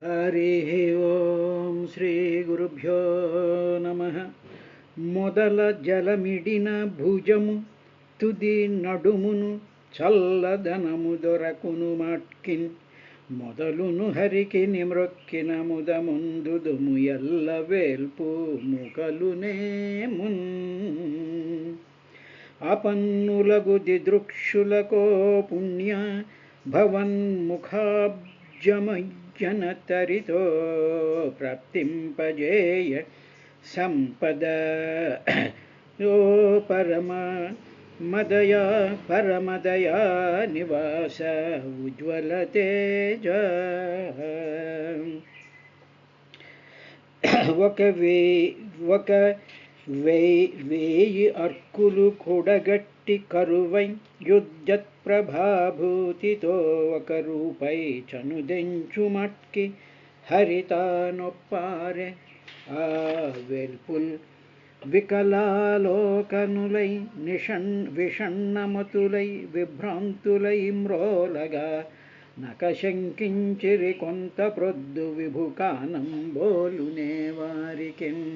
హరి ఓం శ్రీ గురుభ్యో నమ. మొదల జలమిడిన భుజము తుది నడుమును చల్లదనము దొరకును మాట్కిన్ మొదలును హరికి నిమ్రొక్కిన ముదముందుదుము ఎల్ల వేల్పు ముకలునే మున్ అపన్నులగు దిదృక్షులకో పుణ్య భవన్ముఖాబ్జమయ్యనతరితో ప్రాప్తింపజేయ సంపద ఓ పరమ మదయా పరమదయా నివాస ఉజ్వల తేజ. ఒక వేయి అర్కులు కూడగట్టి కరువై యుద్ధత్ ప్రభాభూతితో ఒక రూపై చనుదెంచు మట్కి హరితానొప్పారె ఆ వెల్పుల్ వికలాలోకనులై విషణ్ణమతులై విభ్రాంతులై మ్రోలగా నకశంకించిరి కొంత ప్రొద్దు విభుకానంబోలునే వారికెన్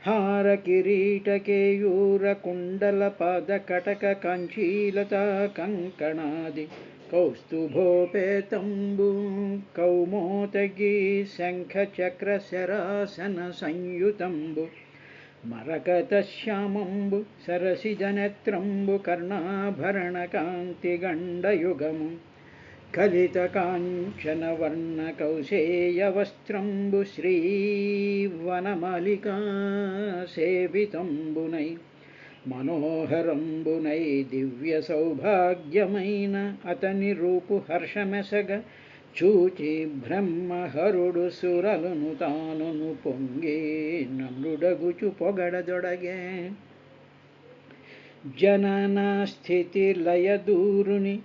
హార కిరీట కేయూర కుండల పాద కటక కాంచీలత కంకణాది కౌస్తుభోపేతంబు కౌమోతగి శంఖ చక్ర శరాసన సంయుతంబు మరకత శ్యామంబు సరసిజనేత్రంబు కర్ణాభరణ కాంతి గండయుగము కలిత కాంచన వర్ణ కౌశేయ వస్త్రంబు శ్రీవనమాలికా సేవితంబునై మనోహరంబునై దివ్య సౌభాగ్యమైన అతని రూపు హర్షమెసగ చూచి బ్రహ్మహరుడు సురలును తానును పొంగి నమ్రుడగుచు పొగడదొడగే. జనన స్థితి లయదూరుని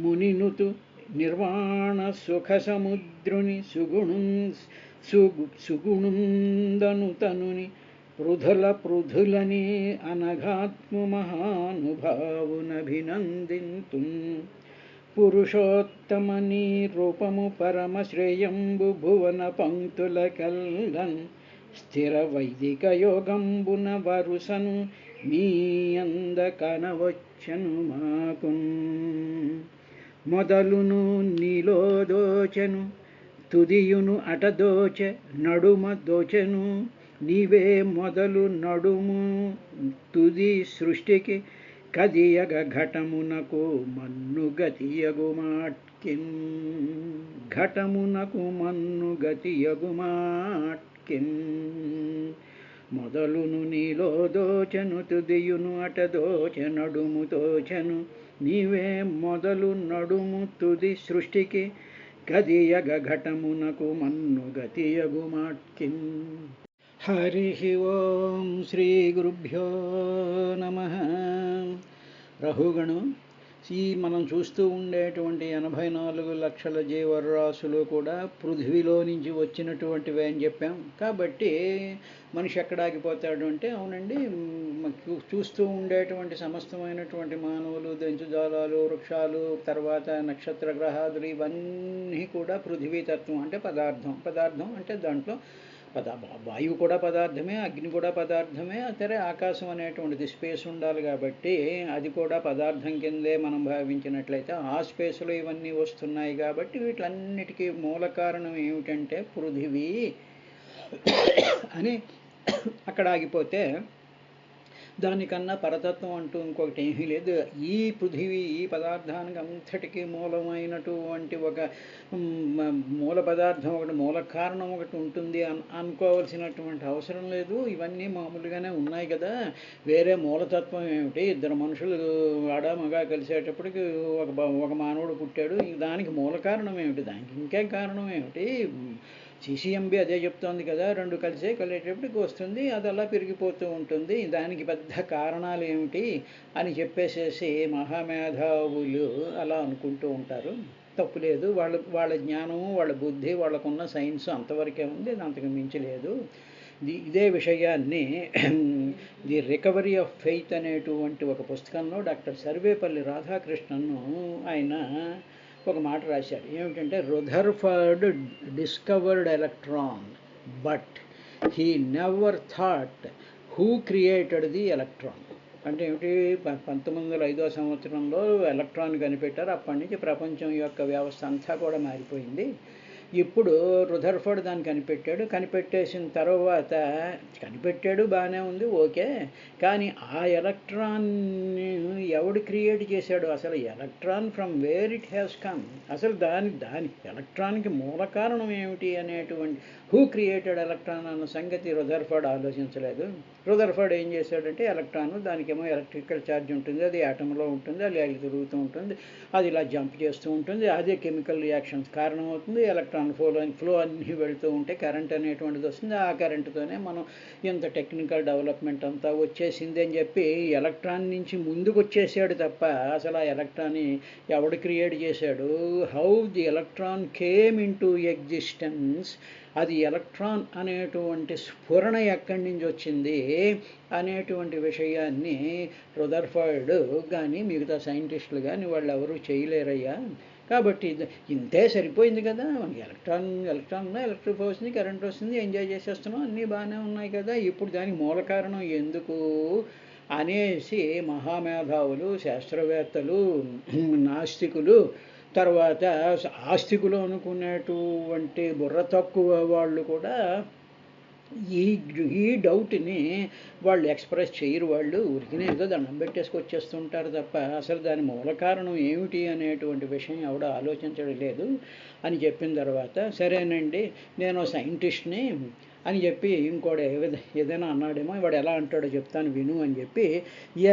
మునినుతు నిర్వాణ సుఖ సముద్రుని సుగుణుందను తనుని పృథులని అనఘాత్ము మహానుభావునభినందింతున్ పురుషోత్తమని రూపము పరమ శ్రేయంబు భువన పంక్తుల కల్లన్ స్థిర వైదిక యోగంబున వరుసను మీ అంద కనవచ్చను మాకున్ మొదలును నీలో దోచెను తుదియును అటదోచె నడుమ దోచెను నీవే మొదలు నడుము తుది సృష్టికి కదియగ ఘటమునకు మన్ను గతియగు మాట్కిన్ ఘటమునకు మన్ను గతియగు మాట్కిన్ మొదలును నీలో దోచెను తుదియును అటదోచె నడుము తోచెను నీవే మొదలు నడుము తుది సృష్టికి కదియగ ఘటమునకు మన్ను గతియగు మాట్కిన్. హరి ఓం శ్రీ గురుభ్యో నమ. రహుగణు మనం చూస్తూ ఉండేటువంటి 84 లక్షల జీవరాశులు కూడా పృథ్వీలో నుంచి వచ్చినటువంటివే అని చెప్పాం. కాబట్టి మనిషి ఎక్కడ ఆగిపోతాడు అంటే, అవునండి, చూస్తూ ఉండేటువంటి సమస్తమైనటువంటి మానవులు, జంతుజాలాలు, వృక్షాలు, తర్వాత నక్షత్ర గ్రహాదులు ఇవన్నీ కూడా పృథ్వీతత్వం అంటే పదార్థం అంటే దాంట్లో వాయువు కూడా పదార్థమే, అగ్ని కూడా పదార్థమే, సరే ఆకాశం అనేటువంటిది స్పేస్ ఉండాలి కాబట్టి అది కూడా పదార్థం కిందే మనం భావించినట్లయితే ఆ స్పేస్లో ఇవన్నీ వస్తున్నాయి. కాబట్టి వీటన్నిటికీ మూల కారణం ఏమిటంటే పృథివీ అని అక్కడ ఆగిపోతే దానికన్నా పరతత్వం అంటూ ఇంకొకటి ఏమీ లేదు. ఈ పృథివీ ఈ పదార్థానికి అంతటికీ మూలమైనటువంటి ఒక మూల పదార్థం ఒకటి, మూల కారణం ఒకటి ఉంటుంది అనుకోవాల్సినటువంటి అవసరం లేదు. ఇవన్నీ మామూలుగానే ఉన్నాయి కదా. వేరే మూలతత్వం ఏమిటి? ఇద్దరు మనుషులు ఆడ మగ కలిసేటప్పటికి ఒక మానవుడు పుట్టాడు. దానికి మూల కారణం ఏమిటి? దానికి ఇంకేం కారణం ఏమిటి? సిసిఎంబి అదే చెప్తోంది కదా, రెండు కలిసేటప్పటికి వస్తుంది, అది అలా పెరిగిపోతూ ఉంటుంది. దానికి పెద్ద కారణాలు ఏమిటి అని చెప్పేసేసి మహామేధావులు అలా అనుకుంటూ ఉంటారు. తప్పులేదు. వాళ్ళ జ్ఞానము, వాళ్ళ బుద్ధి, వాళ్ళకున్న సైన్స్ అంతవరకే ఉంది, అంతకు మించి లేదు. ఇదే విషయాన్ని ది రికవరీ ఆఫ్ ఫెయిత్ అనేటువంటి ఒక పుస్తకంలో డాక్టర్ సర్వేపల్లి రాధాకృష్ణన్ను ఆయన ఒక మాట రాశాడు ఏమిటంటే, Rutherford discovered electron but he never thought who created the electron. అంటే ఏమిటి, 1905వ సంవత్సరంలో ఎలక్ట్రాన్ కనిపెట్టారు. అప్పటి నుంచి ప్రపంచం యొక్క వ్యవస్థ అంతా కూడా మారిపోయింది. ఇప్పుడు రుదర్ఫర్డ్ దాన్ని కనిపెట్టేసిన తర్వాత కనిపెట్టాడు, బాగానే ఉంది, ఓకే. కానీ ఆ ఎలక్ట్రాన్ని ఎవడు క్రియేట్ చేశాడు, అసలు electron from where it has come, అసలు దాని ఎలక్ట్రాన్కి మూల కారణం ఏమిటి అనేటువంటి హూ క్రియేటెడ్ ఎలక్ట్రాన్ అన్న సంగతి రుదర్ఫర్డ్ ఆలోచించలేదు. రుదర్ఫర్డ్ ఏం చేశాడంటే, ఎలక్ట్రాన్ దానికేమో ఎలక్ట్రికల్ ఛార్జ్ ఉంటుంది, అది ఆటంలో ఉంటుంది, అది అలా తిరుగుతూ ఉంటుంది, అది ఇలా జంప్ చేస్తూ ఉంటుంది, అదే కెమికల్ రియాక్షన్స్ కారణమవుతుంది, ఎలక్ట్రాన్ ఫ్లో అన్నీ వెళుతూ ఉంటే కరెంట్ అనేటువంటిది వస్తుంది. ఆ కరెంటుతోనే మనం ఇంత టెక్నికల్ డెవలప్మెంట్ అంతా వచ్చేసింది అని చెప్పి ఎలక్ట్రాన్ నుంచి ముందుకు వచ్చేసాడు తప్ప అసలు ఆ ఎలక్ట్రాన్ని ఎవడు క్రియేట్ చేశాడు, how the electron came in to existence, అది ఎలక్ట్రాన్ అనేటువంటి స్ఫురణ ఎక్కడి నుంచి వచ్చింది అనేటువంటి విషయాన్ని రుదర్ఫర్డ్ కానీ మిగతా సైంటిస్టులు కానీ వాళ్ళు ఎవరూ చేయలేరయ్యా. కాబట్టి ఇంతే సరిపోయింది కదా, మనకి ఎలక్ట్రాన్ ఎలక్ట్రిక్ వస్తుంది, కరెంట్ వస్తుంది, ఎంజాయ్ చేసేస్తున్నాం, అన్నీ బాగానే ఉన్నాయి కదా, ఇప్పుడు దానికి మూల కారణం ఎందుకు అనేసి మహామేధావులు, శాస్త్రవేత్తలు, నాస్తికులు, తర్వాత ఆస్తికులు అనుకునేటువంటి బుర్ర తక్కువ వాళ్ళు కూడా ఈ డౌట్ని వాళ్ళు ఎక్స్ప్రెస్ చేయరు. వాళ్ళు ఉరికినే ఏదో దండం పెట్టేసుకొచ్చేస్తుంటారు తప్ప అసలు దాని మూల కారణం ఏమిటి అనేటువంటి విషయం ఎవడో ఆలోచించడం లేదు అని చెప్పిన తర్వాత, సరేనండి నేను సైంటిస్ట్ని అని చెప్పి ఇంకోటి ఏదైనా అన్నాడేమో, వాడు ఎలా అంటాడో చెప్తాను విను అని చెప్పి,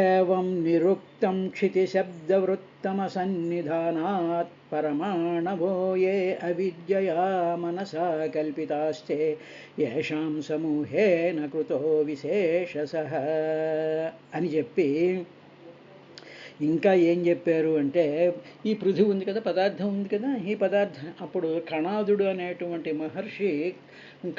ఏవం నిరుక్తం క్షితి శబ్దవృత్తమ సన్నిధానాత్ పరమాణవో ఏ అవిద్యయా మనసా కల్పితాస్తే ఏషాం సమూహేన కృతో విశేషసః అని చెప్పి ఇంకా ఏం చెప్పారు అంటే, ఈ పృథివీ ఉంది కదా, పదార్థం ఉంది కదా, ఈ పదార్థం అప్పుడు కణాదుడు అనేటువంటి మహర్షి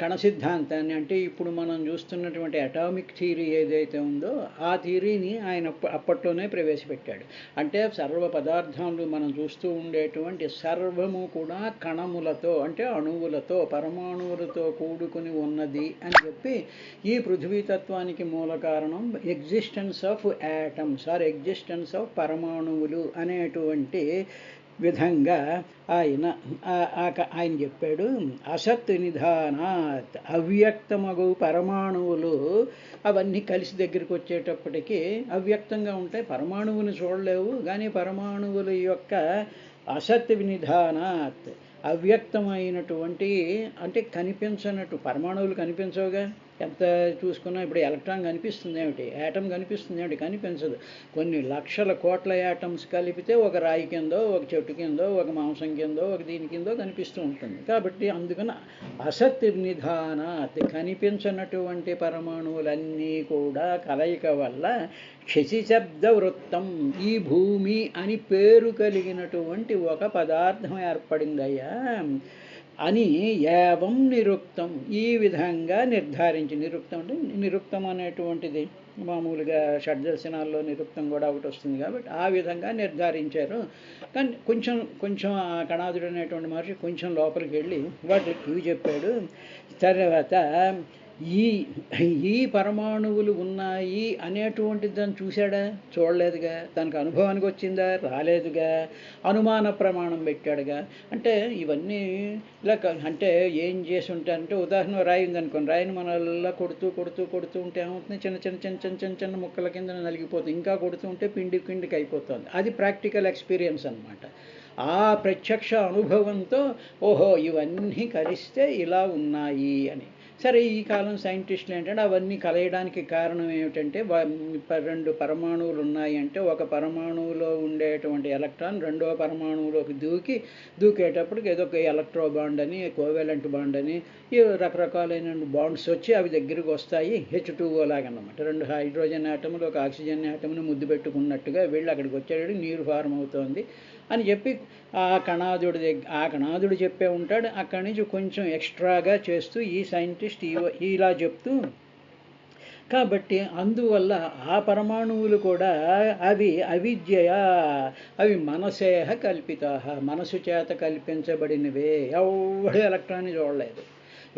కణ సిద్ధాంతాన్ని, అంటే ఇప్పుడు మనం చూస్తున్నటువంటి అటామిక్ థియరీ ఏదైతే ఉందో ఆ థియరీని ఆయన అప్పట్లోనే ప్రవేశపెట్టాడు. అంటే సర్వ పదార్థాలు మనం చూస్తూ ఉండేటువంటి సర్వము కూడా కణములతో, అంటే అణువులతో, పరమాణువులతో కూడుకుని ఉన్నది అని చెప్పి, ఈ పృథ్వీతత్వానికి మూల కారణం existence of atoms or existence of పరమాణువులు అనేటువంటి విధంగా ఆయన చెప్పాడు. అసత్ నిధానాత్, అవ్యక్తమగు పరమాణువులు అవన్నీ కలిసి దగ్గరికి వచ్చేటప్పటికి అవ్యక్తంగా ఉంటాయి, పరమాణువుని చూడలేవు. కానీ పరమాణువుల యొక్క అసత్ నిధానాత్, అవ్యక్తమైనటువంటి, అంటే కనిపించనట్టు, పరమాణువులు కనిపించవుగా, ఎంత చూసుకున్నా. ఇప్పుడు ఎలక్ట్రాన్ కనిపిస్తుంది ఏమిటి, యాటమ్ కనిపిస్తుంది ఏమిటి, కనిపించదు. కొన్ని లక్షల కోట్ల యాటమ్స్ కలిపితే ఒక రాయి కిందో, ఒక చెట్టు కిందో, ఒక మాంసం కిందో, ఒక దీని కిందో కనిపిస్తూ ఉంటుంది. కాబట్టి అందుకని అసత్ నిధానాత్, కనిపించినటువంటి పరమాణువులన్నీ కూడా కలయిక వల్ల శశిశబ్ద వృత్తం, ఈ భూమి అని పేరు కలిగినటువంటి ఒక పదార్థం ఏర్పడిందయ్యా అని ఏవం నిరుక్తం, ఈ విధంగా నిర్ధారించి. నిరుక్తం అంటే నిరుక్తం అనేటువంటిది మామూలుగా షడ్దర్శనాల్లో నిరుక్తం కూడా ఒకటి వస్తుంది కాబట్టి ఆ విధంగా నిర్ధారించారు. కానీ కొంచెం ఆ కణాదుడు అనేటువంటి మహర్షి కొంచెం లోపలికి వెళ్ళి వాటికి ఇవి చెప్పాడు. తర్వాత ఈ పరమాణువులు ఉన్నాయి అనేటువంటి దాన్ని చూశాడా, చూడలేదుగా. దానికి అనుభవానికి వచ్చిందా, రాలేదుగా. అనుమాన ప్రమాణం పెట్టాడుగా. అంటే ఇవన్నీ ఇలా అంటే ఏం చేసి ఉంటారంటే, ఉదాహరణ రాయి ఉందనుకోండి, రాయిని మన ఇలా కొడుతూ ఉంటే ఏమవుతుంది, చిన్న ముక్కల కింద నలిగిపోతుంది. ఇంకా కొడుతూ ఉంటే పిండికి అయిపోతుంది. అది ప్రాక్టికల్ ఎక్స్పీరియన్స్ అన్నమాట. ఆ ప్రత్యక్ష అనుభవంతో ఓహో ఇవన్నీ కలిస్తే ఇలా ఉన్నాయి అని. సరే, ఈ కాలం సైంటిస్టులు ఏంటంటే అవన్నీ కలయడానికి కారణం ఏమిటంటే, 2 పరమాణువులు ఉన్నాయి అంటే ఒక పరమాణువులో ఉండేటువంటి ఎలక్ట్రాన్ రెండవ పరమాణువులోకి దూకేటప్పటికి ఏదో ఒక ఎలక్ట్రో బాండ్ అని, కోవెలెంట్ బాండ్ అని, ఈ రకరకాలైన బాండ్స్ వచ్చి అవి దగ్గరికి వస్తాయి. H2O లాగన్నమాట. 2 హైడ్రోజన్ ఆటములు ఒక ఆక్సిజన్ ఆటమును ముద్దు పెట్టుకున్నట్టుగా వీళ్ళు అక్కడికి వచ్చేటప్పుడు నీరు ఫార్మ్ అవుతోంది అని చెప్పి ఆ కణాదుడు చెప్పే ఉంటాడు. అక్కడి నుంచి కొంచెం ఎక్స్ట్రాగా చేస్తూ ఈ సైంటిస్ట్ ఇలా చెప్తూ కాబట్టి అందువల్ల ఆ పరమాణువులు కూడా అవి అవిద్యయా, అవి మనసేహ కల్పితా, మనసు చేత కల్పించబడినవే. ఎవడు ఎలక్ట్రాన్ని చూడలేదు,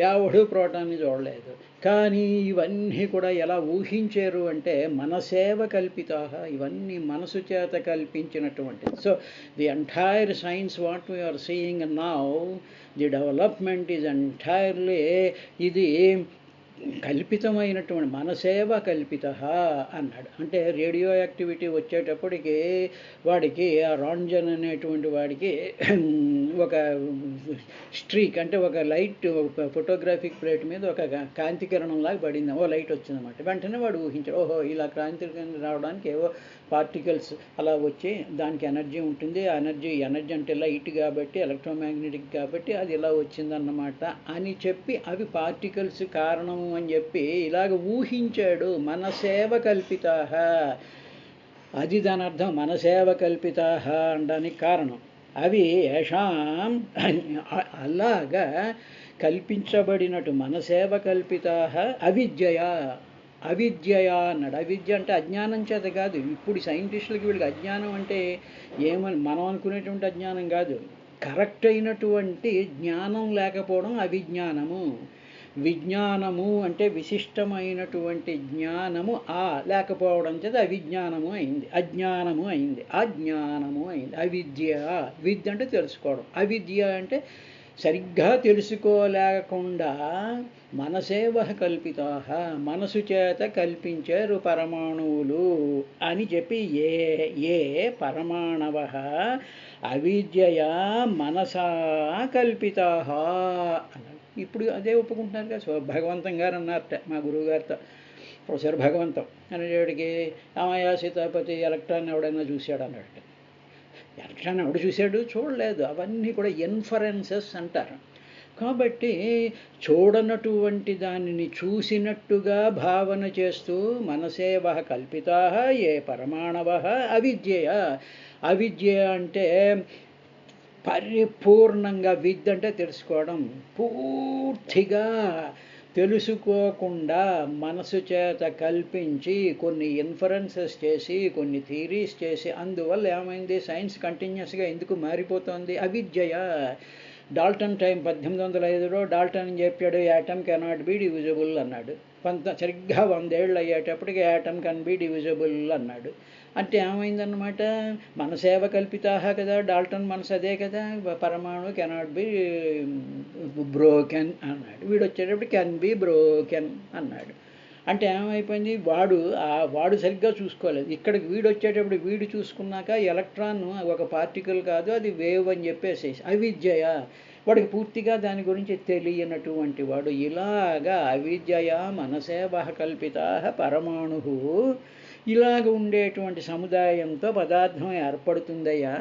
ఎవడు ప్రోటాన్ని చూడలేదు, కానీ ఇవన్నీ కూడా ఎలా ఊహించారు అంటే మనసేవ కల్పితా, ఇవన్నీ మనసు చేత కల్పించినటువంటిది. So the entire science what we are seeing now, the development is entirely ఇది కల్పితమైనటువంటి మనసేవ కల్పిత అన్నాడు. అంటే రేడియో యాక్టివిటీ వచ్చేటప్పటికి వాడికి ఆ రాంజన్ అనేటువంటి వాడికి ఒక స్ట్రీక్ అంటే ఒక లైట్ ఫోటోగ్రాఫిక్ ప్లేట్ మీద ఒక కాంతి కిరణంలాగా పడింది, ఓ లైట్ వచ్చిందన్నమాట. వెంటనే వాడు ఊహించాడు, ఓహో ఇలా కాంతి రావడానికి ఏవో పార్టికల్స్ అలా వచ్చి దానికి ఎనర్జీ ఉంటుంది, ఆ ఎనర్జీ అంటే లైట్ కాబట్టి ఎలక్ట్రోమాగ్నెటిక్ కాబట్టి అది ఇలా వచ్చిందన్నమాట అని చెప్పి అవి పార్టికల్స్ కారణము అని చెప్పి ఇలాగ ఊహించాడు. మనసేవ కల్పితా, అది దాని అర్థం, మనసేవ కల్పితా అనడానికి కారణం. అవి యషాం అలాగా కల్పించబడినట్టు మనసేవ కల్పితా అవిద్యయా, అవిద్యయా అన్నాడు. అవిద్య అంటే అజ్ఞానం చేత కాదు. ఇప్పుడు సైంటిస్టులకి వీళ్ళకి అజ్ఞానం అంటే ఏమని మనం అనుకునేటువంటి అజ్ఞానం కాదు, కరెక్ట్ అయినటువంటి జ్ఞానం లేకపోవడం అవిజ్ఞానము. విజ్ఞానము అంటే విశిష్టమైనటువంటి జ్ఞానము లేకపోవడం చేత అవిజ్ఞానము అయింది, అజ్ఞానము అయింది, అజ్ఞానము అయింది. అవిద్య, విద్య అంటే తెలుసుకోవడం, అవిద్య అంటే సరిగ్గా తెలుసుకోలేకుండా మనసేవ కల్పితా, మనసు చేత కల్పించారు పరమాణువులు అని చెప్పి ఏ ఏ పరమాణవ అవిద్యయా మనసా కల్పితా అన్నాడు. ఇప్పుడు అదే ఒప్పుకుంటున్నారు కదా. భగవంతం గారు అన్నారట మా గురువు గారితో, ప్రొఫెసర్ భగవంతం అనేటికి, రామయ్య సీతాపతి ఎలక్ట్రాన్ ఎవడైనా చూశాడు అన్నాడు. ఎలక్ట్రాన్ ఎవడు చూశాడు? చూడలేదు. అవన్నీ కూడా ఇన్ఫరెన్సెస్ అంటారు. కాబట్టి చూడనటువంటి దానిని చూసినట్టుగా భావన చేస్తూ మనసేవ కల్పితా ఏ పరమాణవ అవిద్యయ. అవిద్య అంటే పరిపూర్ణంగా, విద్య అంటే తెలుసుకోవడం, పూర్తిగా తెలుసుకోకుండా మనసు చేత కల్పించి కొన్ని ఇన్ఫరెన్సెస్ చేసి కొన్ని థీరీస్ చేసి అందువల్ల ఏమైంది, సైన్స్ కంటిన్యూస్గా ఎందుకు మారిపోతుంది? అవిద్యయ. డాల్టన్ టైం 1805లో డాల్టన్ చెప్పాడు యాటమ్ కెనాట్ బి డివిజిబుల్ అన్నాడు. సరిగ్గా 100 ఏళ్ళు అయ్యేటప్పటికి యాటమ్ కెన్ బి డివిజిబుల్ అన్నాడు. అంటే ఏమైందన్నమాట, మనసేవ కల్పితా కదా, డాల్టన్ మనసు అదే కదా, పరమాణు కెనాట్ బి బ్రోకెన్ అన్నాడు. వీడు వచ్చేటప్పుడు కెన్ బి బ్రోకెన్ అన్నాడు. అంటే ఏమైపోయింది, వాడు సరిగ్గా చూసుకోలేదు. ఇక్కడికి వీడు వచ్చేటప్పుడు వీడు చూసుకున్నాక ఎలక్ట్రాన్ ఒక పార్టికల్ కాదు, అది వేవ్ అని చెప్పేసి అవిద్యయ. వాడికి పూర్తిగా దాని గురించి తెలియనటువంటి వాడు ఇలాగా అవిద్యయ మనసేవ కల్పితా పరమాణు, ఇలాగ ఉండేటువంటి సముదాయంతో పదార్థం ఏర్పడుతుందయ్యా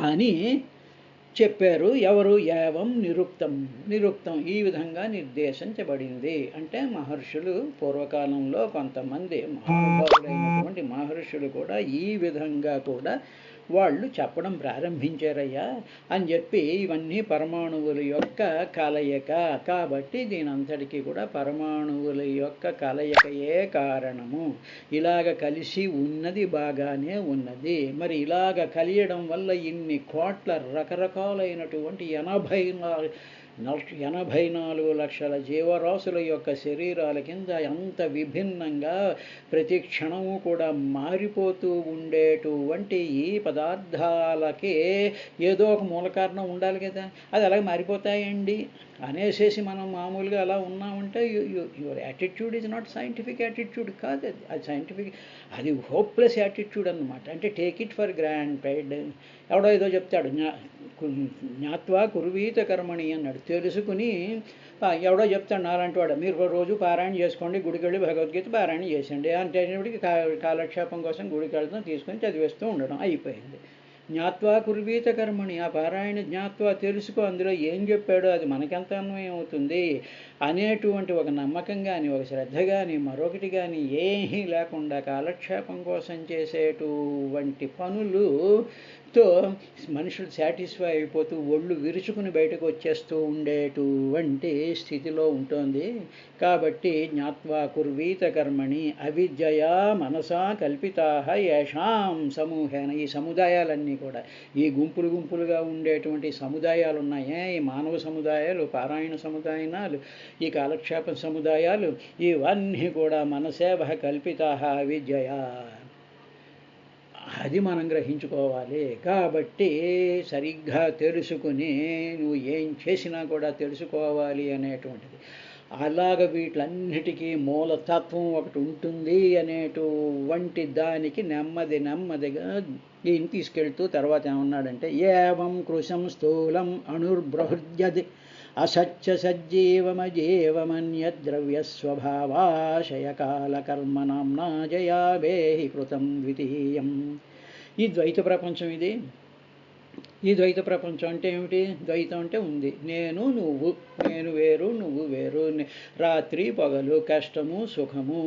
అని చెప్పారు. ఎవరు? ఏవం నిరుక్తం ఈ విధంగా నిర్దేశించబడింది. అంటే మహర్షులు పూర్వకాలంలో కొంతమంది మహానుభావులైనటువంటి మహర్షులు కూడా ఈ విధంగా కూడా వాళ్ళు చెప్పడం ప్రారంభించారయ్యా అని చెప్పి, ఇవన్నీ పరమాణువుల యొక్క కలయిక కాబట్టి దీనంతటికీ కూడా పరమాణువుల యొక్క కలయికయే కారణము. ఇలాగ కలిసి ఉన్నది బాగానే ఉన్నది. మరి ఇలాగ కలియడం వల్ల ఇన్ని కోట్ల రకరకాలైనటువంటి 84 లక్షల జీవరాశుల యొక్క శరీరాల కింద ఎంత విభిన్నంగా ప్రతి క్షణము కూడా మారిపోతూ ఉండేటువంటి ఈ పదార్థాలకి ఏదో ఒక మూల కారణం ఉండాలి కదా. అది అలాగే మారిపోతాయండి అనేసేసి మనం మామూలుగా అలా ఉన్నామంటే your attitude is not scientific attitude కాదు. అది సైంటిఫిక్, అది హోప్లెస్ యాటిట్యూడ్ అన్నమాట. అంటే టేక్ ఇట్ ఫర్ గ్రాంటెడ్. ఎవడో ఏదో చెప్తాడు, జ్ఞాత్వా కుర్వీత కర్మణి అన్నాడు. తెలుసుకుని ఎవడో చెప్తాడు నాలాంటి వాడు, మీరు రోజు పారాయణ చేసుకోండి, గుడికి వెళ్ళి భగవద్గీత పారాయణ చేసండి అంటే కాలక్షేపం కోసం గుడికి వెళ్తాం, తీసుకొని చదివేస్తూ ఉండడం అయిపోయింది. జ్ఞాత్వా కుర్వీత కర్మణి, ఆ పారాయణ జ్ఞాత్వా తెలుసుకో, అందులో ఏం చెప్పాడో అది మనకెంత అన్వయం అవుతుంది అనేటువంటి ఒక నమ్మకం కానీ ఒక శ్రద్ధ కానీ మరొకటి కానీ ఏమీ లేకుండా కాలక్షేపం కోసం చేసేటువంటి పనులు తో మనుషులు సాటిస్ఫై అయిపోతూ ఒళ్ళు విరుచుకుని బయటకు వచ్చేస్తూ ఉండేటువంటి స్థితిలో ఉంటుంది. కాబట్టి జ్ఞాత్వా కుర్వీత కర్మణి అవిద్యయా మనసా కల్పితా ఏషాం సమూహేన, ఈ సముదాయాలన్నీ కూడా, ఈ గుంపులు గుంపులుగా ఉండేటువంటి సముదాయాలు ఉన్నాయే, ఈ మానవ సముదాయాలు, పారాయణ సముదాయాలు, ఈ కాలక్షేప సముదాయాలు, ఇవన్నీ కూడా మనసేవ కల్పితా అవిద్యయా, అది మనం గ్రహించుకోవాలి. కాబట్టి సరిగ్గా తెలుసుకుని నువ్వు ఏం చేసినా కూడా తెలుసుకోవాలి అనేటువంటిది. అలాగ వీటిలన్నిటికీ మూలతత్వం ఒకటి ఉంటుంది అనేటువంటి దానికి నెమ్మదిగా దీన్ని తీసుకెళ్తూ తర్వాత ఏమన్నాడంటే, ఏవం కృశం స్థూలం అణుర్బృహద్యది అసత్య సజ్జీవమజీవమన్యద్రవ్యస్వభావాశయకాలకర్మనామ్నా జయావేహి కృతం ద్వితీయం. ఈ ద్వైత ప్రపంచం ఇది. ఈ ద్వైత ప్రపంచం అంటే ఏమిటి? ద్వైతం అంటే ఉంది, నేను నువ్వు, నేను వేరు నువ్వు వేరు, రాత్రి పగలు, కష్టము సుఖము,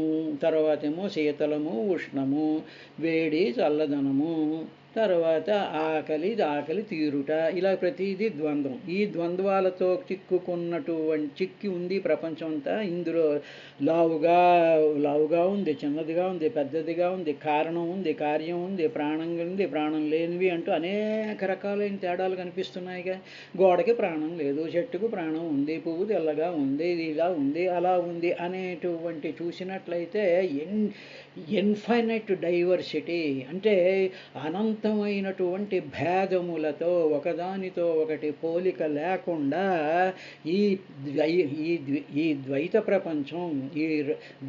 తర్వాత ఏమో శీతలము ఉష్ణము, వేడి చల్లదనము, తర్వాత ఆకలి తీరుట, ఇలా ప్రతిదీ ద్వంద్వం. ఈ ద్వంద్వాలతో చిక్కి ఉంది ప్రపంచం అంతా. ఇందులో లావుగా ఉంది, చిన్నదిగా ఉంది, పెద్దదిగా ఉంది, కారణం ఉంది, కార్యం ఉంది, ప్రాణం ఉంది, ప్రాణం లేనివి అంటూ అనేక రకాలైన తేడాలు కనిపిస్తున్నాయిగా. గోడకి ప్రాణం లేదు, చెట్టుకు ప్రాణం ఉంది, పువ్వు తెల్లగా ఉంది, ఇలా ఉంది, అలా ఉంది అనేటువంటి చూసినట్లయితే ఇన్ఫైనైట్ డైవర్సిటీ, అంటే అనంతమైనటువంటి భేదములతో ఒకదానితో ఒకటి పోలిక లేకుండా ఈ ద్వైత ప్రపంచం, ఈ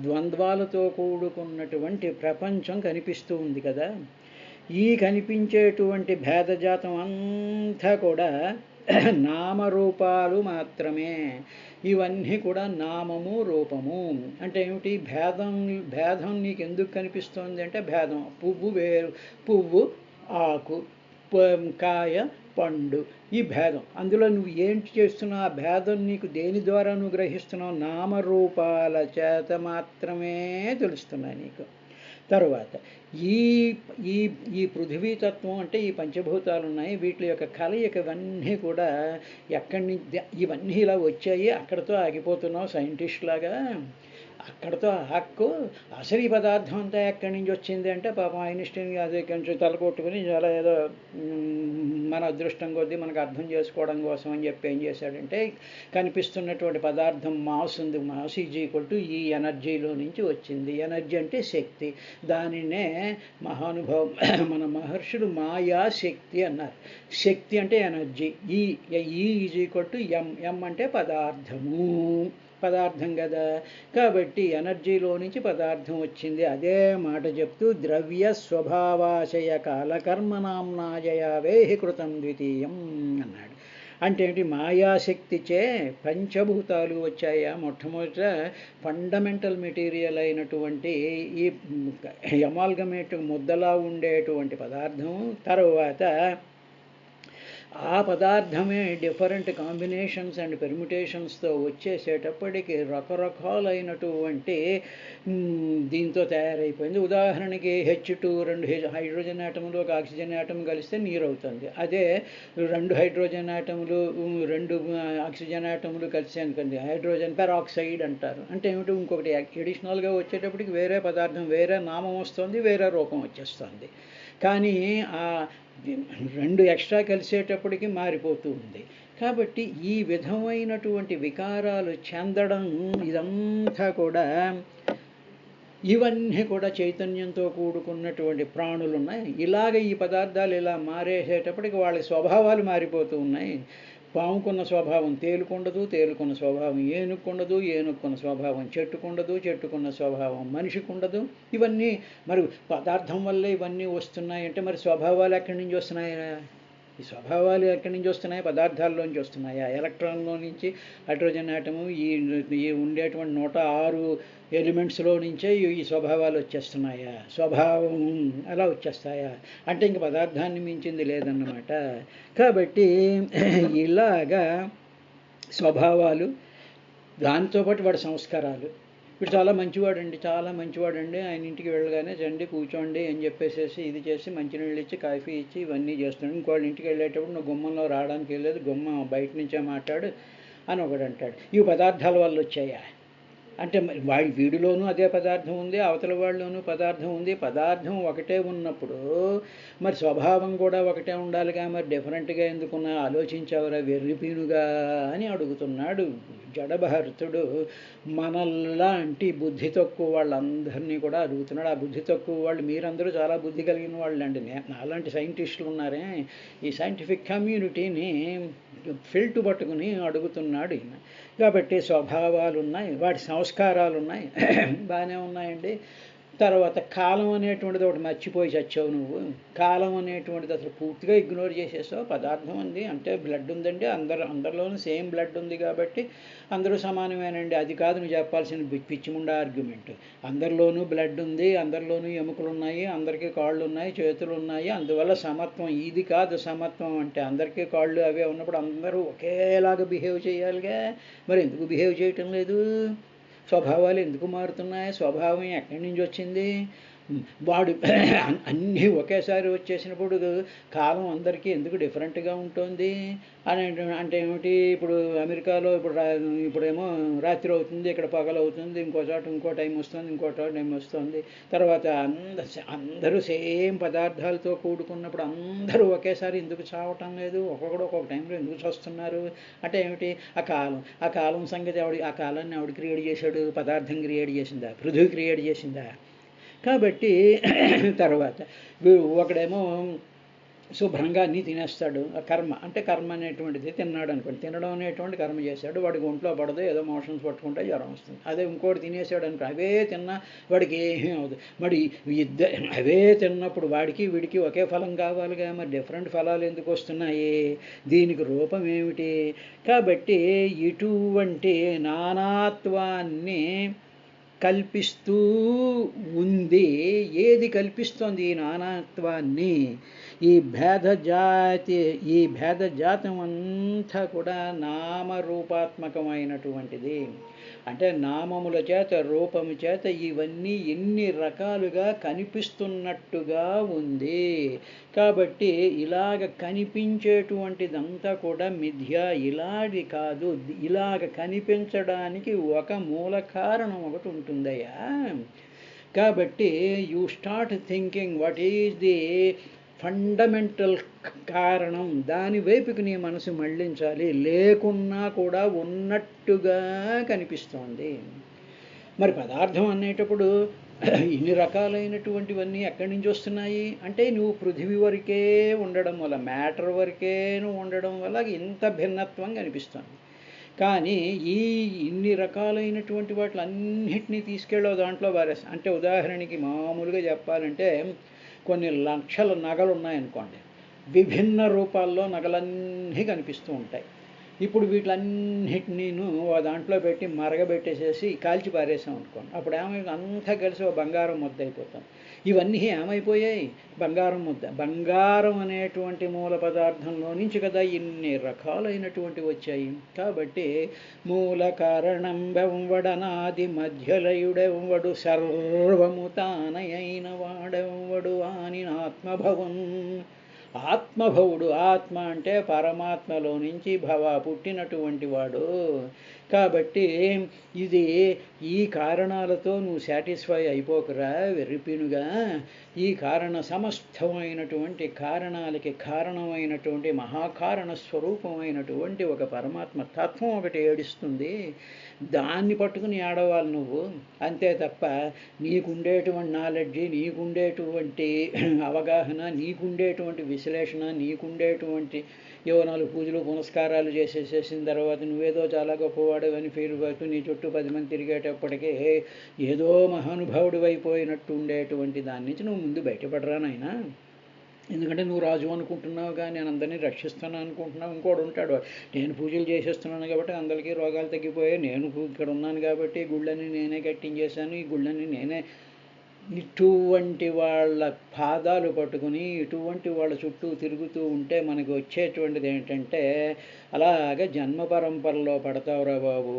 ద్వంద్వాలతో కూడుకున్నటువంటి ప్రపంచం కనిపిస్తూ ఉంది కదా. ఈ కనిపించేటువంటి భేదజాతం అంతా కూడా నామరూపాలు మాత్రమే. ఇవన్నీ కూడా నామము రూపము. అంటే ఏమిటి? భేదం నీకు ఎందుకు కనిపిస్తోంది అంటే, భేదం, పువ్వు వేరు, పువ్వు ఆకు, కాయ పండు, ఈ భేదం. అందులో నువ్వు ఏంటి చేస్తున్నావు? ఆ భేదం నీకు దేని ద్వారా నువ్వు గ్రహిస్తున్నావు? నామరూపాల చేత మాత్రమే తెలుస్తున్నాయి నీకు. తరువాత ఈ ఈ ఈ పృథివీతత్వం అంటే ఈ పంచభూతాలు ఉన్నాయి, వీటి యొక్క కలయిక, ఇవన్నీ కూడా ఎక్కడి నుంచి ఇవన్నీ ఇలా వచ్చాయి, అక్కడితో ఆగిపోతున్నావు సైంటిస్ట్ లాగా. అక్కడితో హక్కు అసలు ఈ పదార్థం అంతా ఎక్కడి నుంచి వచ్చింది అంటే, పాపం ఐన్స్టీన్ అది కొంచెం తలకొట్టుకుని చాలా ఏదో మన అదృష్టం కొద్దీ మనకు అర్థం చేసుకోవడం కోసం అని చెప్పి ఏం చేశాడంటే, కనిపిస్తున్నటువంటి పదార్థం మాస్ ఉంది, మాస్ ఈజ్ ఈక్వల్ టు ఈ ఎనర్జీలో నుంచి వచ్చింది. ఎనర్జీ అంటే శక్తి. దానినే మహానుభావం మన మహర్షులు మాయా శక్తి అన్నారు. శక్తి అంటే ఎనర్జీ. ఈజ్ ఈక్వల్ టు ఎం అంటే పదార్థము, పదార్థం కదా. కాబట్టి ఎనర్జీలో నుంచి పదార్థం వచ్చింది. అదే మాట చెప్తూ ద్రవ్య స్వభావాశయ కాలకర్మనామ్నాజయావేహి కృతం ద్వితీయం అన్నాడు. అంటే ఏంటి? మాయాశక్తిచే పంచభూతాలు వచ్చాయా. మొట్టమొదట ఫండమెంటల్ మెటీరియల్ అయినటువంటి ఈ అమాల్గమేట్ ముద్దలా ఉండేటువంటి పదార్థం, తర్వాత ఆ పదార్థమే డిఫరెంట్ కాంబినేషన్స్ అండ్ పెర్ముటేషన్స్తో వచ్చేసేటప్పటికి రకరకాలైనటువంటి దీంతో తయారైపోయింది. ఉదాహరణకి H2 రెండు హైడ్రోజన్ ఆటములు ఒక ఆక్సిజన్ ఆటం కలిస్తే నీరు అవుతుంది. అదే రెండు హైడ్రోజన్ ఆటములు రెండు ఆక్సిజన్ ఆటములు కలిసి అనుకోండి, హైడ్రోజన్ పెరాక్సైడ్ అంటారు. అంటే ఏమిటి? ఇంకొకటి ఎడిషనల్గా వచ్చేటప్పటికి వేరే పదార్థం, వేరే నామం వస్తుంది, వేరే రూపం వచ్చేస్తుంది. కానీ ఆ రెండు ఎక్స్ట్రా కలిసేటప్పటికి మారిపోతూ ఉంది. కాబట్టి ఈ విధమైనటువంటి వికారాలు చెందడం ఇదంతా కూడా, ఇవన్నీ కూడా చైతన్యంతో కూడుకున్నటువంటి ప్రాణులు ఉన్నాయి. ఇలాగ ఈ పదార్థాలు ఇలా మారేసేటప్పటికి వాళ్ళ స్వభావాలు మారిపోతూ ఉన్నాయి. పాముకున్న స్వభావం తేలుకుండదు, తేలుకున్న స్వభావం ఏనుక్కుండదు, ఏనుక్కున్న స్వభావం చెట్టుకుండదు, చెట్టుకున్న స్వభావం మనిషికి ఉండదు. ఇవన్నీ మరి పదార్థం వల్లే ఇవన్నీ వస్తున్నాయి అంటే, మరి స్వభావాలు ఎక్కడి నుంచి వస్తున్నాయా? ఈ స్వభావాలు ఎక్కడి నుంచి వస్తున్నాయి? పదార్థాల్లోంచి వస్తున్నాయా? ఎలక్ట్రాన్లో నుంచి, హైడ్రోజన్ ఆటము, ఈ ఉండేటువంటి 106 ఎలిమెంట్స్లో నుంచే ఈ స్వభావాలు వచ్చేస్తున్నాయా? స్వభావం అలా వచ్చేస్తాయా? అంటే ఇంక పదార్థాన్ని మించింది లేదన్నమాట. కాబట్టి ఇలాగా స్వభావాలు, దాంతోపాటు వాడి సంస్కారాలు, వీడు చాలా మంచివాడండి, చాలా మంచివాడండి, ఆయన ఇంటికి వెళ్ళగానే చండి కూర్చోండి అని చెప్పేసేసి ఇది చేసి మంచినీళ్ళు ఇచ్చి కాఫీ ఇచ్చి ఇవన్నీ చేస్తున్నాడు. ఇంకోళ్ళ ఇంటికి వెళ్ళేటప్పుడు నువ్వు గుమ్మంలో రావడానికి వెళ్ళలేదు, గుమ్మం బయట నుంచే మాట్లాడు అని ఒకడు అంటాడు. ఇవి పదార్థాల వల్ల వచ్చాయా అంటే వీడిలోనూ అదే పదార్థం ఉంది, అవతల వాళ్ళలోనూ పదార్థం ఉంది. పదార్థం ఒకటే ఉన్నప్పుడు మరి స్వభావం కూడా ఒకటే ఉండాలిగా, మరి డిఫరెంట్గా ఎందుకున్నా ఆలోచించావురా వెర్రిపీనుగా అని అడుగుతున్నాడు జడభరతుడు. మనలాంటి బుద్ధి తక్కువ వాళ్ళందరినీ కూడా అడుగుతున్నాడు. ఆ బుద్ధి తక్కువ వాళ్ళు మీరందరూ చాలా బుద్ధి కలిగిన వాళ్ళండి. నాలాంటి సైంటిస్టులు ఉన్నారే, ఈ సైంటిఫిక్ కమ్యూనిటీని ఫిల్ట్ పట్టుకుని అడుగుతున్నాడు ఈయన. కాబట్టి స్వభావాలు ఉన్నాయి, వాటి సంస్కారాలు ఉన్నాయి, బాగానే ఉన్నాయండి. తర్వాత కాలం అనేటువంటిది ఒకటి మర్చిపోయి చచ్చావు నువ్వు. కాలం అనేటువంటిది అసలు పూర్తిగా ఇగ్నోర్ చేసేసావు. పదార్థం ఉంది అంటే బ్లడ్ ఉందండి, అందరిలోనూ సేమ్ బ్లడ్ ఉంది కాబట్టి అందరూ సమానమేనండి. అది కాదు నువ్వు చెప్పాల్సిన పిచ్చిముండా ఆర్గ్యుమెంట్. అందరిలోనూ బ్లడ్ ఉంది, అందరిలోనూ ఎముకలు ఉన్నాయి, అందరికీ కాళ్ళు ఉన్నాయి, చేతులు ఉన్నాయి, అందువల్ల సమత్వం. ఇది కాదు సమత్వం అంటే. అందరికీ కాళ్ళు అవే ఉన్నప్పుడు అందరూ ఒకేలాగా బిహేవ్ చేయాలిగా, మరి ఎందుకు బిహేవ్ చేయటం లేదు? స్వభావాలు ఎందుకు మారుతున్నాయి? స్వభావం ఎక్కడి నుంచి వచ్చింది? వాడు అన్నీ ఒకేసారి వచ్చేసినప్పుడు కాలం అందరికీ ఎందుకు డిఫరెంట్గా ఉంటుంది అని అంటే ఏమిటి? ఇప్పుడు అమెరికాలో ఇప్పుడేమో రాత్రి అవుతుంది, ఇక్కడ పగలు అవుతుంది, ఇంకో చోట ఇంకో టైం వస్తుంది, ఇంకో చోట టైం వస్తుంది. తర్వాత అందరూ సేమ్ పదార్థాలతో కూడుకున్నప్పుడు అందరూ ఒకేసారి ఎందుకు చావటం లేదు? ఒక్కొక్కడు ఒక్కొక్క టైంలో ఎందుకు చూస్తున్నారు అంటే ఏమిటి? ఆ కాలం సంగతి ఆ కాలాన్ని ఎవడు క్రియేట్ చేశాడు? పదార్థం క్రియేట్ చేసిందా? పృథ్వీ క్రియేట్ చేసిందా? కాబట్టి తర్వాత ఒకడేమో శుభ్రంగా అన్నీ తినేస్తాడు. కర్మ అంటే కర్మ అనేటువంటిది తిన్నాడు అనుకోండి, తినడం అనేటువంటి కర్మ చేశాడు, వాడికి ఒంట్లో పడదు, ఏదో మోషన్స్ పట్టుకుంటే జ్వరం వస్తుంది. అదే ఇంకోటి తినేసాడు అనుకో, అవే తిన్నా వాడికి ఏమీ అవుతుంది. మరి అవే తిన్నప్పుడు వాడికి వీడికి ఒకే ఫలం కావాలిగా, మరి డిఫరెంట్ ఫలాలు ఎందుకు వస్తున్నాయి? దీనికి రూపం ఏమిటి? కాబట్టి ఇటువంటి నానాత్వాన్ని కల్పిస్తూ ఉంది. ఏది కల్పిస్తోంది ఈ నానాత్వాన్ని? ఈ భేదజాతం అంతా కూడా నామరూపాత్మకమైనటువంటిది. అంటే నామముల చేత రూపము చేత ఇవన్నీ ఎన్ని రకాలుగా కనిపిస్తున్నట్టుగా ఉంది. కాబట్టి ఇలాగ కనిపించేటువంటిదంతా కూడా మిథ్య, ఇలాది కాదు. ఇలాగ కనిపించడానికి ఒక మూల కారణం ఒకటి ఉంటుందయ్యా. కాబట్టి you start thinking what is the fundamental కారణం, దాని వైపుకి నీ మనసు మళ్ళించాలి. లేకున్నా కూడా ఉన్నట్టుగా కనిపిస్తోంది. మరి పదార్థం అనేటప్పుడు ఇన్ని రకాలైనటువంటివన్నీ ఎక్కడి నుంచి వస్తున్నాయి అంటే నువ్వు పృథివీ వరకే ఉండడం వల్ల, మ్యాటర్ వరకే ఉండడం వల్ల ఇంత భిన్నత్వం కనిపిస్తుంది. కానీ ఇన్ని రకాలైనటువంటి వాటిలన్నిటినీ తీసుకెళ్ళవు దాంట్లో వారేసి. అంటే ఉదాహరణకి మామూలుగా చెప్పాలంటే కొన్ని లక్షల నగలు ఉన్నాయనుకోండి, విభిన్న రూపాల్లో నగలన్నీ కనిపిస్తూ ఉంటాయి. ఇప్పుడు వీటిలన్నిటినీను దాంట్లో పెట్టి మరగబెట్టేసేసి కాల్చి పారేసాం అనుకోండి, అప్పుడు ఏమైంది? అంతా కలిసి ఓ బంగారం ముద్ద అయిపోతాం. ఇవన్నీ ఏమైపోయాయి? బంగారం ముద్ద. బంగారం అనేటువంటి మూల పదార్థంలో నుంచి కదా ఇన్ని రకాలైనటువంటి వచ్చాయి. కాబట్టి మూల కారణం వెంవడనాది మధ్యలయుడెవ్వడు, సర్వము తానయైన వాడెవ్వడు అని ఆత్మభవం. ఆత్మభవుడు, ఆత్మ అంటే పరమాత్మలో నుంచి భవ పుట్టినటువంటి వాడు. కాబట్టి ఇది ఈ కారణాలతో నువ్వు సాటిస్ఫై అయిపోకురా వెర్రిపినుగా. ఈ సమస్తమైనటువంటి కారణాలకి కారణమైనటువంటి మహాకారణ స్వరూపమైనటువంటి ఒక పరమాత్మ తత్వం ఒకటి ఏడుస్తుంది. దాన్ని పట్టుకుని ఆడవాలి నువ్వు, అంతే తప్ప నీకుండేటువంటి నాలెడ్జి, నీకుండేటువంటి అవగాహన, నీకుండేటువంటి విశ్లేషణ, నీకుండేటువంటి ఏవో 4 పూజలు పునస్కారాలు చేసేసేసిన తర్వాత నువ్వేదో చాలా గొప్పవాడు అని ఫీల్ అవుతూ నీ చుట్టూ 10 మంది తిరిగేటప్పటికే ఏదో మహానుభావుడు అయిపోయినట్టు ఉండేటువంటి దాని నుంచి నువ్వు ముందు బయటపడరా నాయనా. ఎందుకంటే నువ్వు రాజు అనుకుంటున్నావు, కానీ నేను అందరినీ రక్షిస్తాను అనుకుంటున్నావు. ఇంకోటి ఉంటాడు, నేను పూజలు చేసేస్తున్నాను కాబట్టి అందరికీ రోగాలు తగ్గిపోయాయి, నేను ఇక్కడ ఉన్నాను కాబట్టి ఈ గుళ్ళని నేనే కట్టించేశాను, ఈ గుళ్ళని నేనే ఇటువంటి వాళ్ళ పాదాలు పట్టుకుని ఇటువంటి వాళ్ళ చుట్టూ తిరుగుతూ ఉంటే మనకు వచ్చేటువంటిది ఏంటంటే, అలాగ జన్మ పరంపరలో పడతావురా బాబు,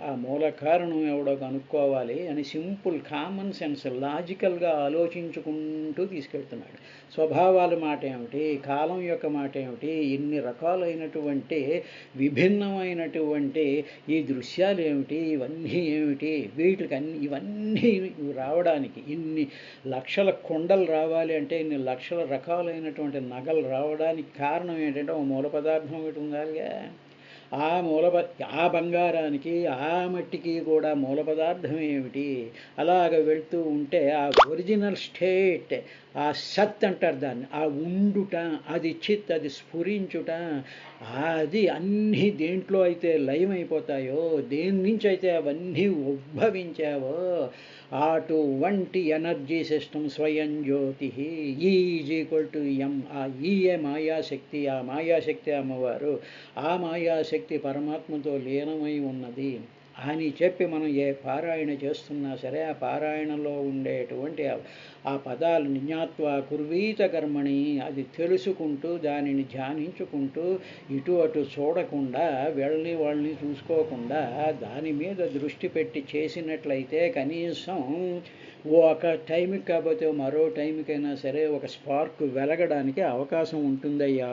ఆ మూల కారణం ఎవడో కనుక్కోవాలి అని సింపుల్ కామన్ సెన్స్ లాజికల్గా ఆలోచించుకుంటూ తీసుకెళ్తున్నాడు. స్వభావాల మాట ఏమిటి, కాలం యొక్క మాట ఏమిటి, ఇన్ని రకాలైనటువంటి విభిన్నమైనటువంటి ఈ దృశ్యాలు ఏమిటి, ఇవన్నీ ఏమిటి, ఇవన్నీ రావడానికి ఇన్ని లక్షల కొండలు రావాలి అంటే, ఇన్ని లక్షల రకాలైనటువంటి నగలు రావడానికి కారణం ఏంటంటే, ఓ మూల పదార్థం ఒకటి ఉండాలిగా. ఆ బంగారానికి ఆ మట్టికి కూడా మూల పదార్థం ఏమిటి? అలాగ వెళ్తూ ఉంటే ఆ ఒరిజినల్ స్టేట్, ఆ సత్ అంటారు దాన్ని, ఆ ఉండుట, అది చిత్, అది స్ఫురించుట, అది అన్నీ దేంట్లో అయితే లయమైపోతాయో, దేని నుంచి అయితే అవన్నీ ఉద్భవించావో అటువంటి ఎనర్జీ సిస్టమ్ స్వయం జ్యోతి E=M. ఆ ఈఏ మాయాశక్తి, ఆ మాయాశక్తి అమ్మవారు, ఆ మాయాశక్తి పరమాత్మతో లీనమై ఉన్నది అని చెప్పి మనం ఏ పారాయణ చేస్తున్నా సరే, ఆ పారాయణలో ఉండేటువంటి ఆ పదాలు జ్ఞాత్వా కుర్వీత కర్మణి, అది తెలుసుకుంటూ దానిని ధ్యానించుకుంటూ ఇటు అటు చూడకుండా, వాళ్ళని చూసుకోకుండా దాని మీద దృష్టి పెట్టి చేసినట్లయితే కనీసం ఒక టైంకి కాకపోతే మరో టైంకైనా సరే ఒక స్పార్క్ వెలగడానికి అవకాశం ఉంటుందయ్యా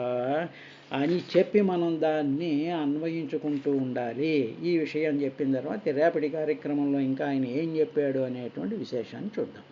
అని చెప్పి మనం దాన్ని అన్వయించుకుంటూ ఉండాలి. ఈ విషయం చెప్పిన తర్వాత రేపటి కార్యక్రమంలో ఇంకా ఆయన ఏం చెప్పాడు అనేటువంటి విశేషాన్ని చూద్దాం.